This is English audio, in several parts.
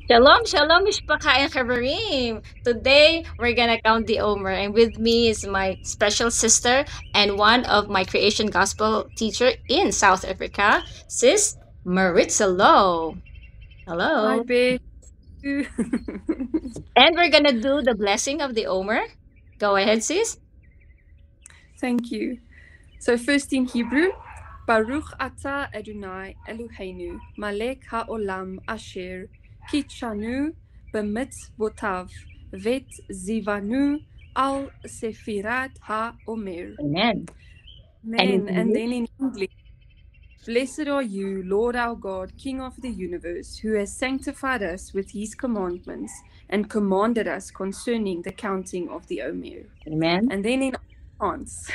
Shalom, shalom, Mishpacha and Chaverim. Today, we're gonna count the Omer, and with me is my special sister and one of my creation gospel teacher in South Africa, Sis Maritza Lowe. Hi, Hello. babe. And we're gonna do the blessing of the Omer. Go ahead, sis. Thank you. So, first in Hebrew, Baruch Ata Adonai Eloheinu, Malek HaOlam Asher, Kitshanu B'mitzvotav, Vet Zivanu Al Sefirat HaOmer. Amen. And in Amen. And English, then in English, Blessed are you, Lord our God, King of the universe, who has sanctified us with his commandments and commanded us concerning the counting of the Omer. Amen. And then in Afrikaans.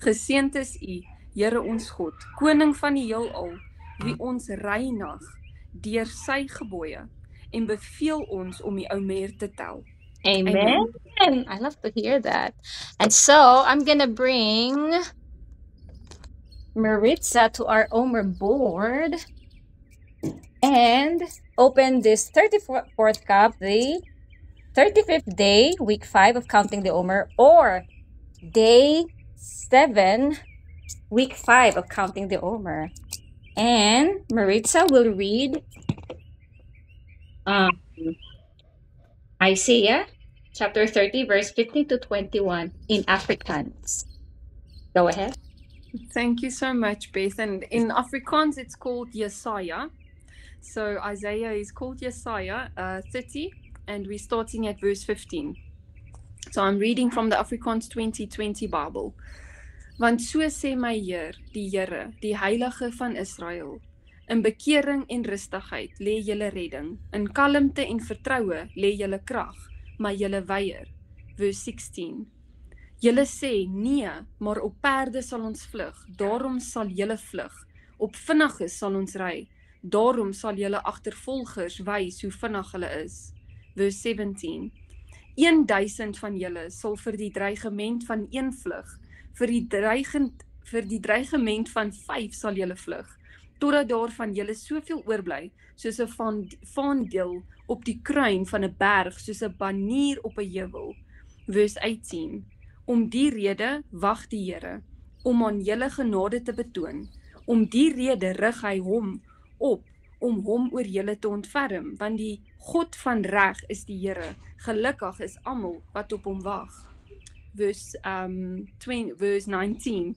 Geseënd is U, Here ons God, Koning van die heelal, wie ons reinig deur sy gebooie en beveel ons om die Omer te tel. Amen. Amen. I love to hear that. And so, I'm gonna bring Maritza to our Omer board and open this 34th cup, the 35th day, week 5 of counting the Omer, or day 7, week 5 of counting the Omer. And Maritza will read um, Isaiah chapter 30, verse 15 to 21 in Afrikaans. Go ahead. Thank you so much, Beth. And in Afrikaans, it's called Jesaja. So Isaiah is called Jesaja 30, and we're starting at verse 15. So I'm reading from the Afrikaans 2020 Bible. Want so sê my Heer, die Here, die Heilige van Israel, in bekering en rustigheid lê julle redding, in kalmte en vertroue lê julle krag, maar julle weier. Verse 16. Julle sê nee, maar op perde sal ons vlug, daarom sal julle vlug. Op vinniges sal ons ry, daarom sal julle agtervolgers wys hoe vinnig hulle is. Verse 17. 1000 van julle sal vir die dreigement van een vlug, vir die dreigement van 5 sal julle vlug, totdat daar van julle soveel oorbly, soos 'n vaandel op die kruin van 'n berg, soos 'n banier op 'n heuwel. Verse 18. Om die rede wag die Here, om aan julle genade te betoon. Om die rede rig hy hom op, om hom oor julle te ontferm, want die God van reg is die Here. Gelukkig is almal wat op hom wag. Verse 19.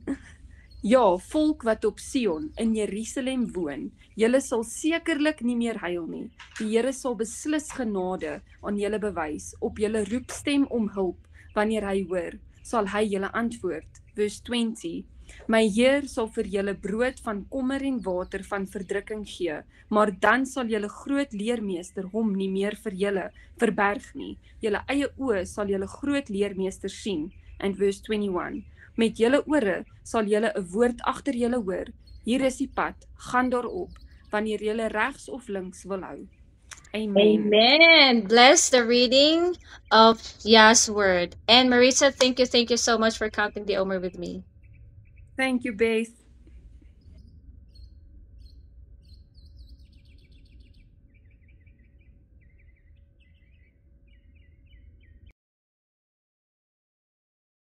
Ja, volk wat op Sion in Jerusalem woon, julle sal sekerlik nie meer huil nie. Die Here sal beslis genade aan julle bewys, op julle roepstem om hulp, wanneer hy hoor, sal hy julle antwoord. Verse 20. My Heer sal vir julle brood van kommer en water van verdrukking gee, maar dan sal julle groot leermeester hom nie meer vir julle verberg nie. Julle eie oë sal julle groot leermeester sien. And verse 21. Met julle ore sal julle 'n woord agter julle hoor. Hier is die pad, gaan daarop, wanneer julle regs of links wil hou. Amen. Amen. Bless the reading of Yah's word. And Marisa, thank you so much for counting the Omer with me. Thank you, Beth.